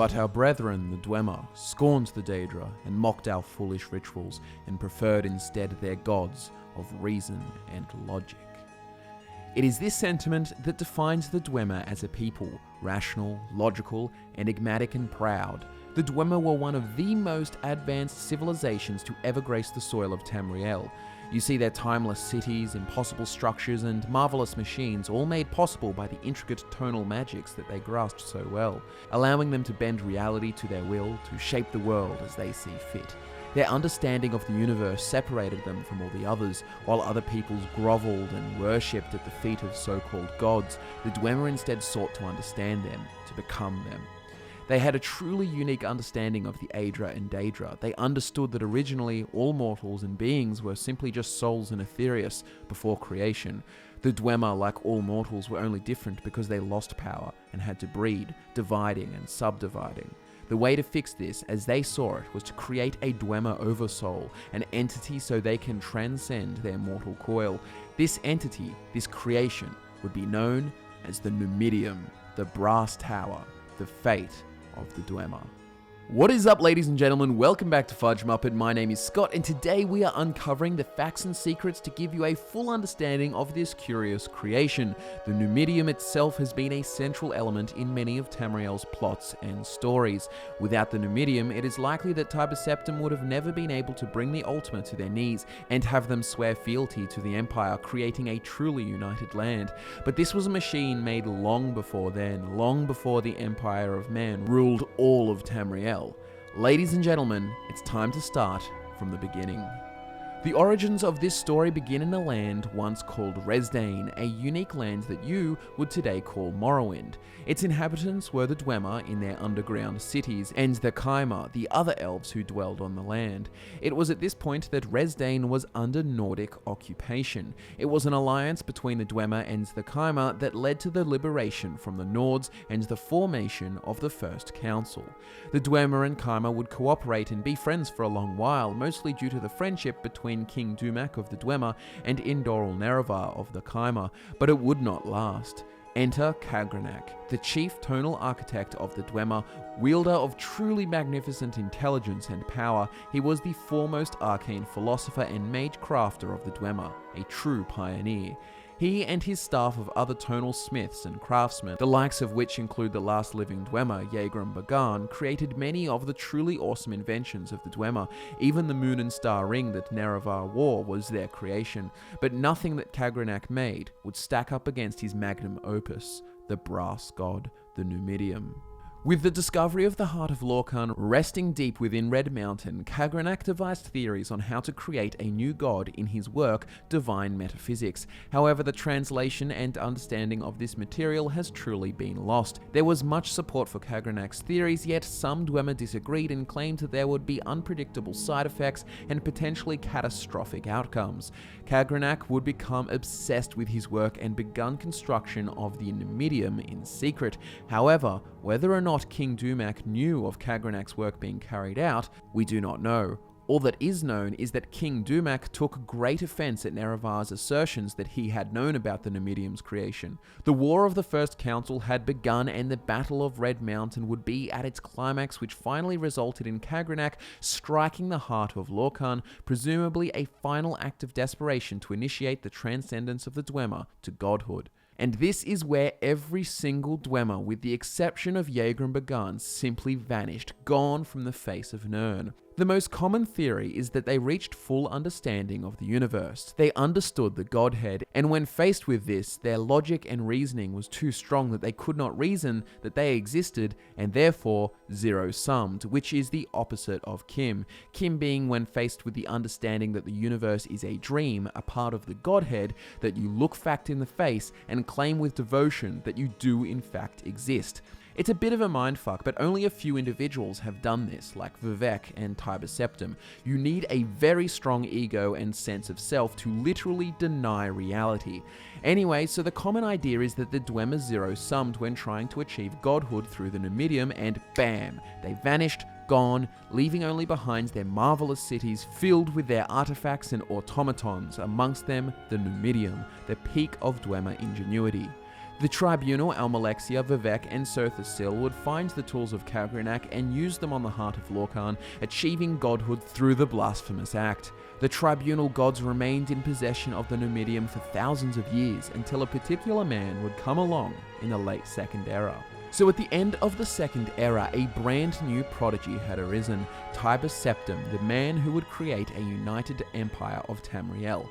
But our brethren, the Dwemer, scorned the Daedra and mocked our foolish rituals and preferred instead their gods of reason and logic. It is this sentiment that defines the Dwemer as a people, rational, logical, enigmatic and proud. The Dwemer were one of the most advanced civilizations to ever grace the soil of Tamriel. You see their timeless cities, impossible structures, and marvelous machines, all made possible by the intricate tonal magics that they grasped so well, allowing them to bend reality to their will, to shape the world as they see fit. Their understanding of the universe separated them from all the others, while other peoples groveled and worshipped at the feet of so-called gods. The Dwemer instead sought to understand them, to become them. They had a truly unique understanding of the Aedra and Daedra. They understood that originally all mortals and beings were simply just souls in Aetherius before creation. The Dwemer, like all mortals, were only different because they lost power and had to breed, dividing and subdividing. The way to fix this, as they saw it, was to create a Dwemer oversoul, an entity so they can transcend their mortal coil. This entity, this creation, would be known as the Numidium, the Brass Tower, the fate of the Dwemer. What is up, ladies and gentlemen? Welcome back to FudgeMuppet. My name is Scott, and today we are uncovering the facts and secrets to give you a full understanding of this curious creation. The Numidium itself has been a central element in many of Tamriel's plots and stories. Without the Numidium, it is likely that Tiber Septim would have never been able to bring the Ultima to their knees and have them swear fealty to the Empire, creating a truly united land. But this was a machine made long before then, long before the Empire of Man ruled all of Tamriel. Ladies and gentlemen, it's time to start from the beginning. The origins of this story begin in a land once called Resdayn, a unique land that you would today call Morrowind. Its inhabitants were the Dwemer in their underground cities, and the Chimer, the other elves who dwelled on the land. It was at this point that Resdayn was under Nordic occupation. It was an alliance between the Dwemer and the Chimer that led to the liberation from the Nords and the formation of the First Council. The Dwemer and Chimer would cooperate and be friends for a long while, mostly due to the friendship between King Dumac of the Dwemer and Indoral Nerevar of the Chimer, but it would not last. Enter Kagrenac, the chief tonal architect of the Dwemer, wielder of truly magnificent intelligence and power. He was the foremost arcane philosopher and mage crafter of the Dwemer, a true pioneer. He and his staff of other tonal smiths and craftsmen, the likes of which include the last living Dwemer, Yagrum Bagan, created many of the truly awesome inventions of the Dwemer. Even the moon and star ring that Nerevar wore was their creation, but nothing that Kagrenac made would stack up against his magnum opus, the brass god, the Numidium. With the discovery of the heart of Lorkhan resting deep within Red Mountain, Kagrenac devised theories on how to create a new god in his work, Divine Metaphysics. However, the translation and understanding of this material has truly been lost. There was much support for Kagrenac's theories, yet some Dwemer disagreed and claimed that there would be unpredictable side effects and potentially catastrophic outcomes. Kagrenac would become obsessed with his work and begun construction of the Numidium in secret. However, whether or not King Dumac knew of Kagrenac's work being carried out, we do not know. All that is known is that King Dumac took great offense at Nerevar's assertions that he had known about the Numidium's creation. The War of the First Council had begun, and the Battle of Red Mountain would be at its climax, which finally resulted in Kagrenac striking the heart of Lorkhan, presumably a final act of desperation to initiate the transcendence of the Dwemer to godhood. And this is where every single Dwemer, with the exception of Yagrum Bagan, simply vanished, gone from the face of Nirn. The most common theory is that they reached full understanding of the universe. They understood the Godhead, and when faced with this, their logic and reasoning was too strong that they could not reason that they existed, and therefore zero-summed, which is the opposite of Kim. Kim being when faced with the understanding that the universe is a dream, a part of the Godhead, that you look fact in the face and claim with devotion that you do in fact exist. It's a bit of a mindfuck, but only a few individuals have done this, like Vivek and Tiber Septim. You need a very strong ego and sense of self to literally deny reality. Anyway, so the common idea is that the Dwemer zero-summed when trying to achieve godhood through the Numidium, and bam, they vanished, gone, leaving only behind their marvelous cities filled with their artifacts and automatons, amongst them the Numidium, the peak of Dwemer ingenuity. The Tribunal, Almalexia, Vivec, and Sothasil would find the tools of Kagrenac and use them on the heart of Lorkhan, achieving godhood through the blasphemous act. The Tribunal gods remained in possession of the Numidium for thousands of years until a particular man would come along in the late Second Era. So at the end of the Second Era, a brand new prodigy had arisen, Tiber Septim, the man who would create a united empire of Tamriel.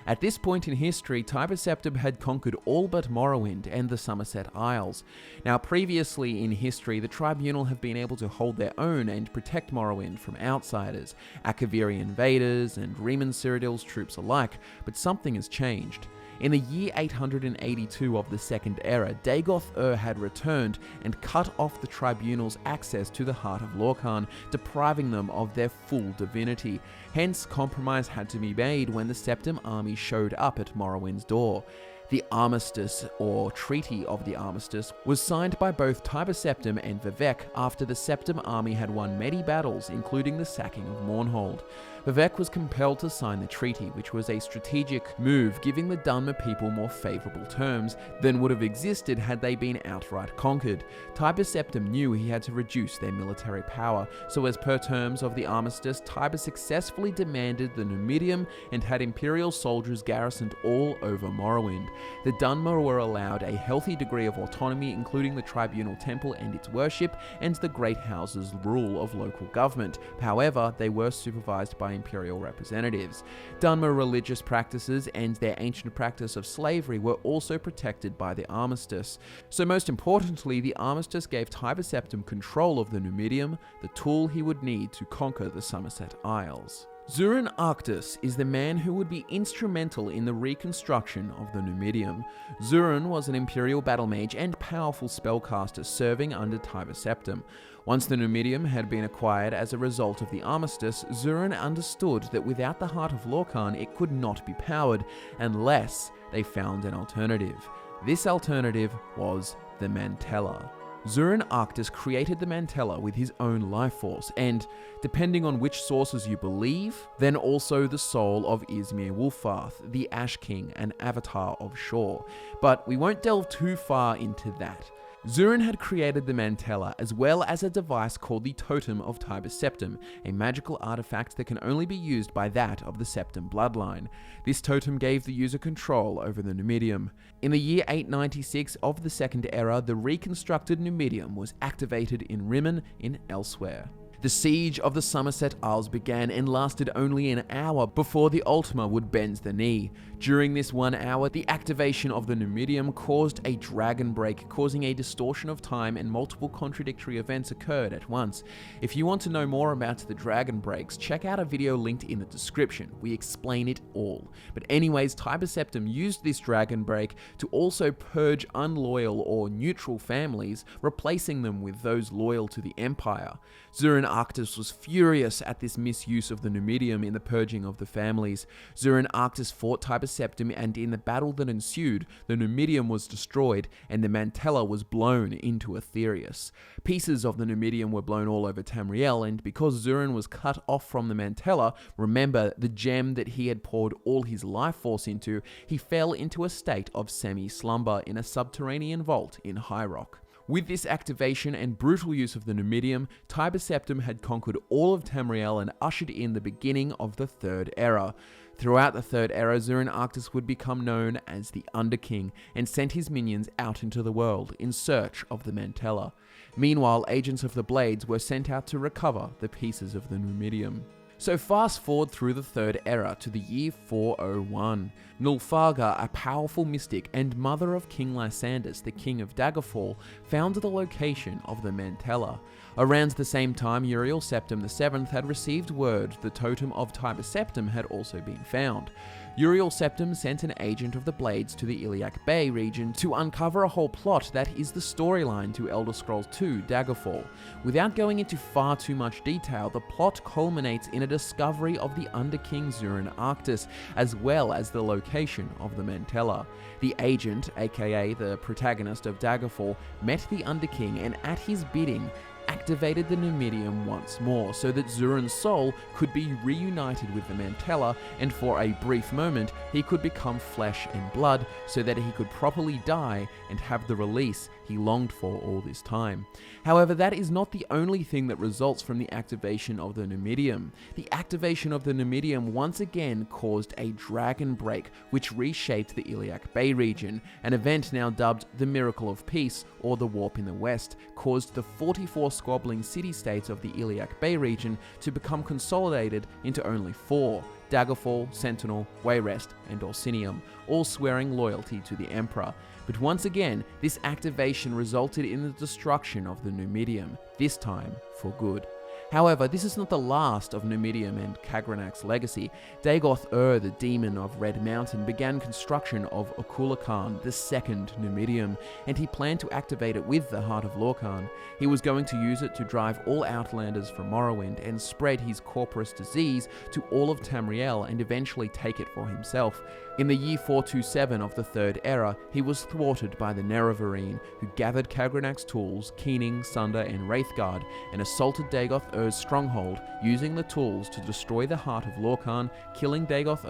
At this point in history, Tiber Septim had conquered all but Morrowind and the Somerset Isles. Now, previously in history, the Tribunal have been able to hold their own and protect Morrowind from outsiders, Akaviri invaders, and Riemann Cyrodiil's troops alike, but something has changed. In the year 882 of the Second Era, Dagoth had returned and cut off the Tribunal's access to the heart of Lorkhan, depriving them of their full divinity. Hence, compromise had to be made when the Septim army showed up at Morrowind's door. The Armistice, or Treaty of the Armistice, was signed by both Tiber Septim and Vivec after the Septim army had won many battles, including the sacking of Mournhold. Vivec was compelled to sign the treaty, which was a strategic move, giving the Dunmer people more favourable terms than would have existed had they been outright conquered. Tiber Septim knew he had to reduce their military power, so as per terms of the armistice, Tiber successfully demanded the Numidium and had Imperial soldiers garrisoned all over Morrowind. The Dunmer were allowed a healthy degree of autonomy, including the Tribunal Temple and its worship, and the Great House's rule of local government. However, they were supervised by imperial representatives. Dunmer religious practices and their ancient practice of slavery were also protected by the armistice. So most importantly, the armistice gave Tiber Septim control of the Numidium, the tool he would need to conquer the Somerset Isles. Zurin Arctus is the man who would be instrumental in the reconstruction of the Numidium. Zurin was an imperial battle mage and powerful spellcaster serving under Tiber Septim. Once the Numidium had been acquired as a result of the armistice, Zurin understood that without the heart of Lorkhan it could not be powered unless they found an alternative. This alternative was the Mantella. Zurin Arctus created the Mantella with his own life force, and, depending on which sources you believe, then also the soul of Izmir Wulfarth, the Ash King and Avatar of Shore. But we won't delve too far into that. Zurin had created the Mantella as well as a device called the Totem of Tiber Septim, a magical artifact that can only be used by that of the Septim bloodline. This totem gave the user control over the Numidium. In the year 896 of the Second Era, the reconstructed Numidium was activated in Riemann in Elsewhere. The siege of the Somerset Isles began and lasted only an hour before the Ultima would bend the knee. During this 1 hour, the activation of the Numidium caused a dragon break, causing a distortion of time, and multiple contradictory events occurred at once. If you want to know more about the dragon breaks, check out a video linked in the description. We explain it all. But anyways, Tiber Septim used this dragon break to also purge unloyal or neutral families, replacing them with those loyal to the Empire. Zurin Arctus was furious at this misuse of the Numidium in the purging of the families. Zurin Arctus fought Tiber Septim, and in the battle that ensued, the Numidium was destroyed and the Mantella was blown into Aetherius. Pieces of the Numidium were blown all over Tamriel, and because Zurin was cut off from the Mantella, remember the gem that he had poured all his life force into, he fell into a state of semi-slumber in a subterranean vault in High Rock. With this activation and brutal use of the Numidium, Tiber Septim had conquered all of Tamriel and ushered in the beginning of the Third Era. Throughout the Third Era, Zurin Arctus would become known as the Underking and sent his minions out into the world in search of the Mantella. Meanwhile, agents of the Blades were sent out to recover the pieces of the Numidium. So fast forward through the Third Era to the year 401. Nulfarga, a powerful mystic and mother of King Lysandus, the king of Daggerfall, found the location of the Mantella. Around the same time, Uriel Septim VII had received word the totem of Tiber Septim had also been found. Uriel Septim sent an agent of the Blades to the Iliac Bay region to uncover a whole plot that is the storyline to Elder Scrolls II Daggerfall. Without going into far too much detail, the plot culminates in a discovery of the Underking Zurin Arctus, as well as the location of the Mantella. The agent, aka the protagonist of Daggerfall, met the Underking, and at his bidding, activated the Numidium once more so that Zurin's soul could be reunited with the Mantella, and for a brief moment he could become flesh and blood so that he could properly die and have the release he longed for all this time. However, that is not the only thing that results from the activation of the Numidium. The activation of the Numidium once again caused a dragon break, which reshaped the Iliac Bay region. An event now dubbed the Miracle of Peace, or the Warp in the West, caused the 44 squabbling city-states of the Iliac Bay region to become consolidated into only 4. Daggerfall, Sentinel, Wayrest, and Orsinium, all swearing loyalty to the Emperor. But once again, this activation resulted in the destruction of the Numidium, this time for good. However, this is not the last of Numidium and Kagrenac's legacy. Dagoth the demon of Red Mountain, began construction of Okulakan, the second Numidium, and he planned to activate it with the Heart of Lorkhan. He was going to use it to drive all Outlanders from Morrowind and spread his corporous disease to all of Tamriel and eventually take it for himself. In the year 427 of the Third Era, he was thwarted by the Nerevarine, who gathered Kagrenac's tools, Keening, Sunder, and Wraithguard, and assaulted Dagoth stronghold, using the tools to destroy the Heart of Lorkhan, killing Dagoth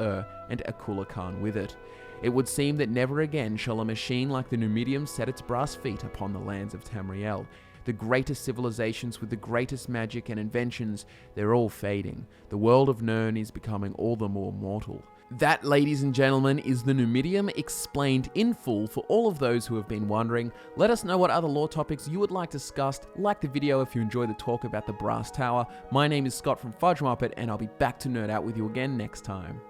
and Okulakan with it. It would seem that never again shall a machine like the Numidium set its brass feet upon the lands of Tamriel. The greatest civilizations with the greatest magic and inventions, they're all fading. The world of Nirn is becoming all the more mortal. That, ladies and gentlemen, is the Numidium explained in full for all of those who have been wondering. Let us know what other lore topics you would like discussed. Like the video if you enjoyed the talk about the Brass Tower. My name is Scott from FudgeMuppet, and I'll be back to nerd out with you again next time.